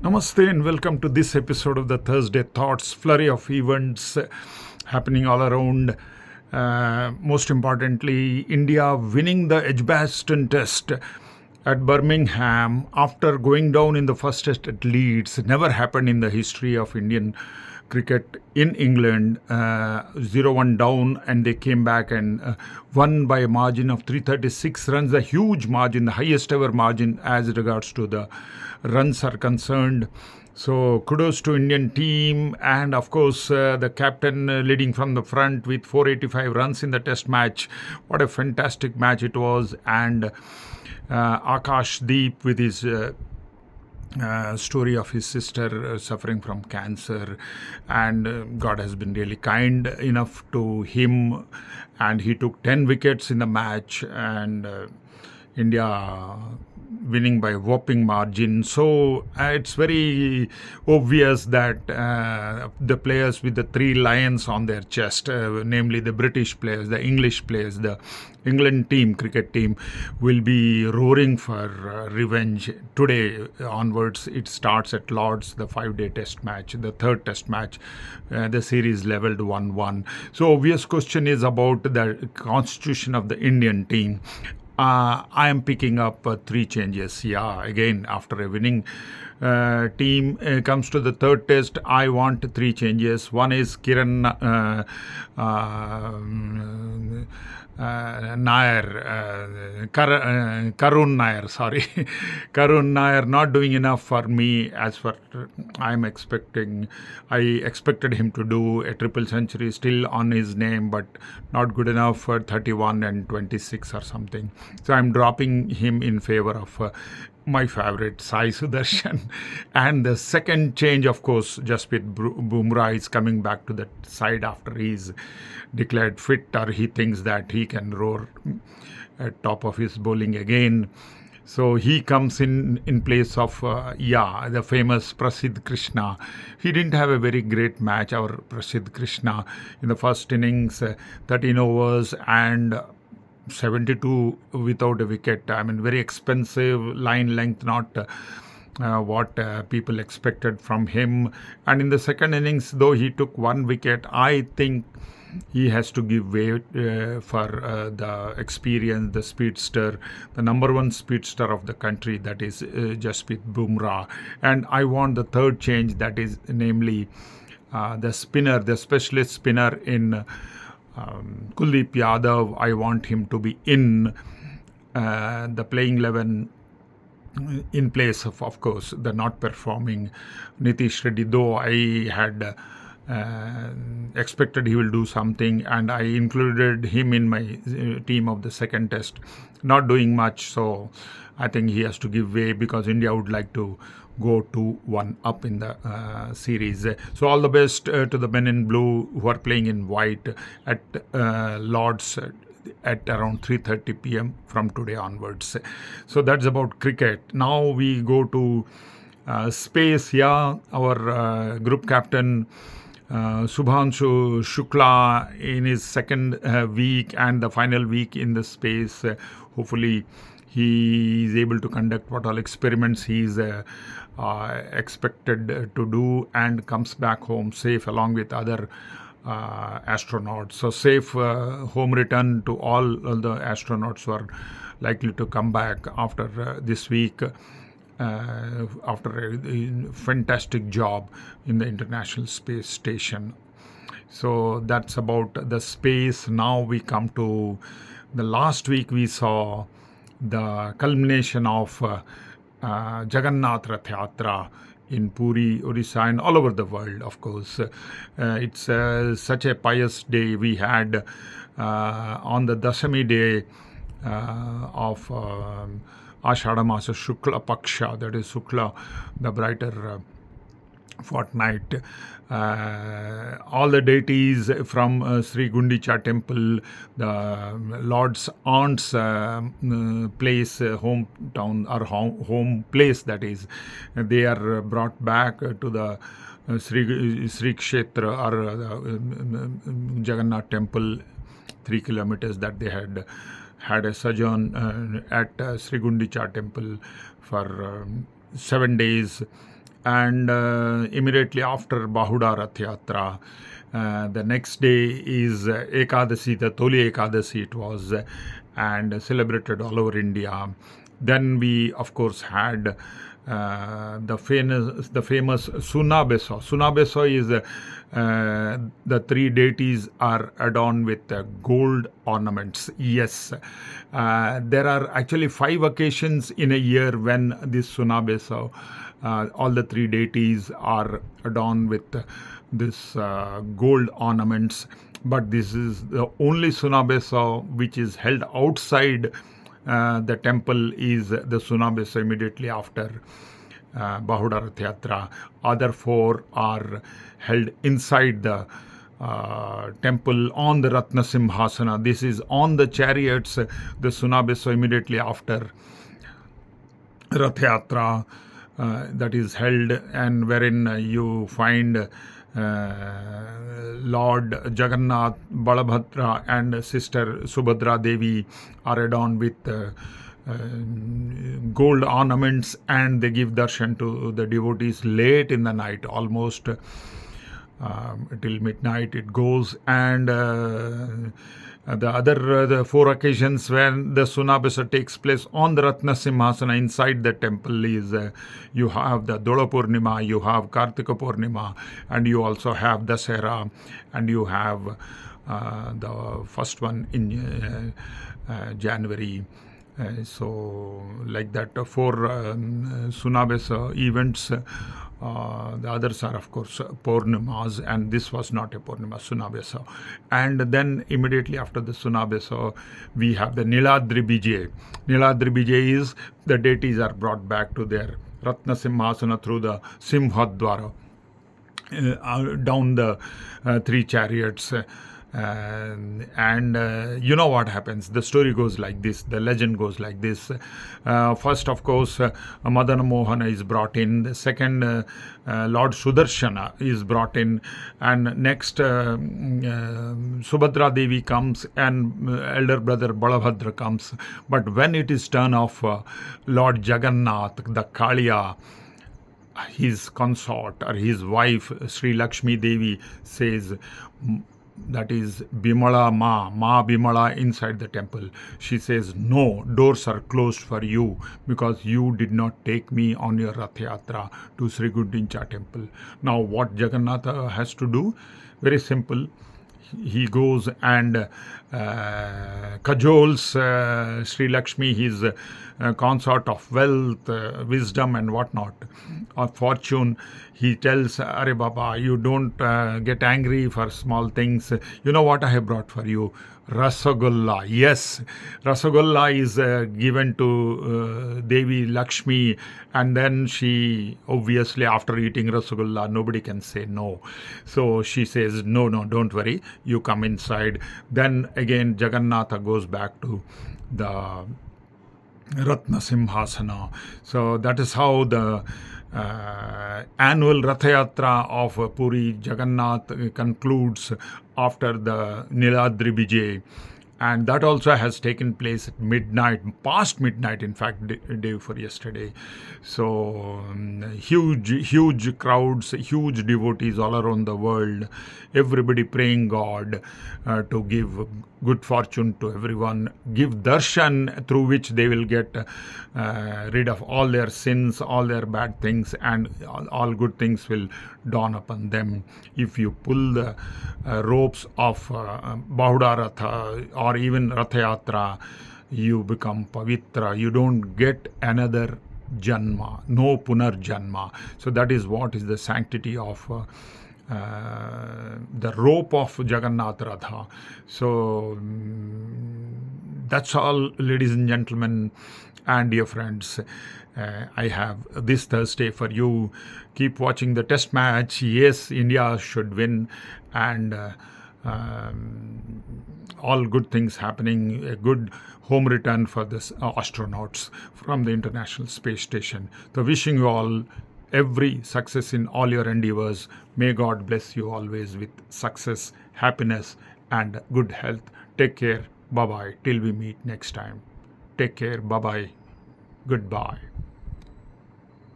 Namaste and welcome to this episode of the Thursday Thoughts. Flurry of events happening all around. Most importantly, India winning the Edgbaston Test at Birmingham after going down in the first test at Leeds. Never happened in the history of Indian cricket in England. 0-1 down, and they came back and won by a margin of 336 runs, a huge margin, the highest ever margin as regards to the runs are concerned. So kudos to Indian team, and of course the captain leading from the front with 485 runs in the test match. What a fantastic match it was. And Akash Deep with his story of his sister suffering from cancer, and God has been really kind enough to him, and he took 10 wickets in the match, and India winning by a whopping margin. So it's very obvious that the players with the three lions on their chest, namely the British players, the English players, the England team, cricket team, will be roaring for revenge. Today onwards, it starts at Lord's, the 5-day test match, the third test match. The series leveled 1-1. So obvious question is about the constitution of the Indian team. I am picking up 3 changes. Yeah, again, after a winning team comes to the third test, I want 3 changes. One is Kiran Nair, Karun Nair, sorry. Karun Nair not doing enough for me as for I'm expecting. I expected him to do a triple century still on his name, but not good enough for 31 and 26 or something. So I'm dropping him in favor of my favorite, Sai Sudarshan. And the second change, of course, Jasprit Bumrah is coming back to that side after he's declared fit, or he thinks that he can roar at top of his bowling again. So he comes in place of, the famous Prasidh Krishna. He didn't have a very great match, our Prasidh Krishna, in the first innings, 13 overs and 72 without a wicket. I mean, very expensive line length, not what people expected from him. And in the second innings, though he took 1 wicket, I think he has to give way for the experience, the speedster, the number 1 speedster of the country, that is Jasprit Bumrah. And I want the third change, that is namely the spinner, the specialist spinner in Kuldeep Yadav. I want him to be in the playing 11 in place of course, the not performing Nitish Reddy, though I had expected he will do something, and I included him in my team of the second test. Not doing much, so I think he has to give way because India would like to go 2-1 up in the series. So all the best to the men in blue who are playing in white at Lord's at around 3:30 p.m. from today onwards. So that's about cricket. Now we go to space. Yeah, our group captain Subhanshu Shukla in his second week and the final week in the space. Hopefully he is able to conduct what all experiments he is expected to do and comes back home safe along with other astronauts. So safe home return to all the astronauts who are likely to come back after this week. After a fantastic job in the International Space Station. So that's about the space. Now we come to the last week. We saw the culmination of Jagannath Rath Yatra in Puri, Odisha, and all over the world, of course. It's such a pious day we had on the Dashami day of Ashadha Masa Shukla Paksha, that is Shukla, the brighter fortnight. All the deities from Sri Gundicha temple, the Lord's aunt's place, hometown or home place, that is, they are brought back to the Sri Kshetra or Jagannath temple, 3 kilometers that they had a sojourn at Sri Gundicha temple for 7 days. and immediately after Bahuda Rath Yatra, the next day is Ekadasi, the Toli Ekadasi it was, and celebrated all over India. Then we, of course, had the famous Sunabeso. Sunabeso is the three deities are adorned with gold ornaments. Yes, there are actually 5 occasions in a year when this Sunabeso, all the three deities are adorned with this gold ornaments. But this is the only Sunabeso which is held outside the temple is the Sunabeso immediately after Bahuda Rath Yatra. Other 4 are held inside the temple on the Ratna Simhasana. This is on the chariots, the Sunabeso immediately after Rath Yatra that is held, and wherein you find Lord Jagannath, Balabhadra, and Sister Subhadra Devi are adorned with gold ornaments, and they give darshan to the devotees late in the night, almost till midnight it goes. And the 4 occasions when the Sunabesa takes place on the Ratna Simhasana inside the temple is you have the Dola Purnima, you have Kartika Purnima, and you also have Dasera, and you have the first one in January. So like that, 4 Sunabesa events. The others are, of course, Purnimas, and this was not a Purnima, Sunabesa. And then immediately after the Sunabesa, we have the Niladri Bijay. Niladri Bijay is the deities are brought back to their Ratna Simhasana through the Simhadwara, down the 3 chariots. You know what happens. The story goes like this. The legend goes like this. First, of course, Madana Mohana is brought in. The second, Lord Sudarshana is brought in. And next, Subhadra Devi comes, and elder brother Balabhadra comes. But when it is turn of Lord Jagannath, the Kaliya, his consort or his wife, Sri Lakshmi Devi, says, that is Bimala Ma Bimala inside the temple. She says, no, doors are closed for you because you did not take me on your Rath Yatra to Sri Gundincha temple. Now what Jagannatha has to do? Very simple. He goes and cajoles Sri Lakshmi, his consort of wealth, wisdom and whatnot, of fortune. He tells, Are Baba, you don't get angry for small things. You know what I have brought for you? Rasagulla. Yes, Rasagulla is given to Devi Lakshmi, and then she, obviously, after eating Rasagulla, nobody can say no. So she says, no, don't worry, you come inside. Then again, Jagannatha goes back to the Ratna Simhasana. So that is how the annual Rath Yatra of Puri Jagannath concludes after the Niladri Vijay. And that also has taken place at midnight, past midnight, in fact, day before yesterday. So huge crowds, huge devotees all around the world, everybody praying God to give good fortune to everyone, give darshan through which they will get rid of all their sins, all their bad things, and all good things will dawn upon them. If you pull the ropes of Bahuda Ratha or even Ratha Yatra, you become pavitra. You don't get another janma, no punarjanma. So that is what is the sanctity of the rope of Jagannath Ratha. So that's all, ladies and gentlemen and dear friends. I have this Thursday for you. Keep watching the test match. Yes, India should win, and all good things happening. A good home return for the astronauts from the International Space Station. So wishing you all every success in all your endeavors. May God bless you always with success, happiness, and good health. Take care. Bye-bye. Till we meet next time. Take care. Bye-bye. Goodbye.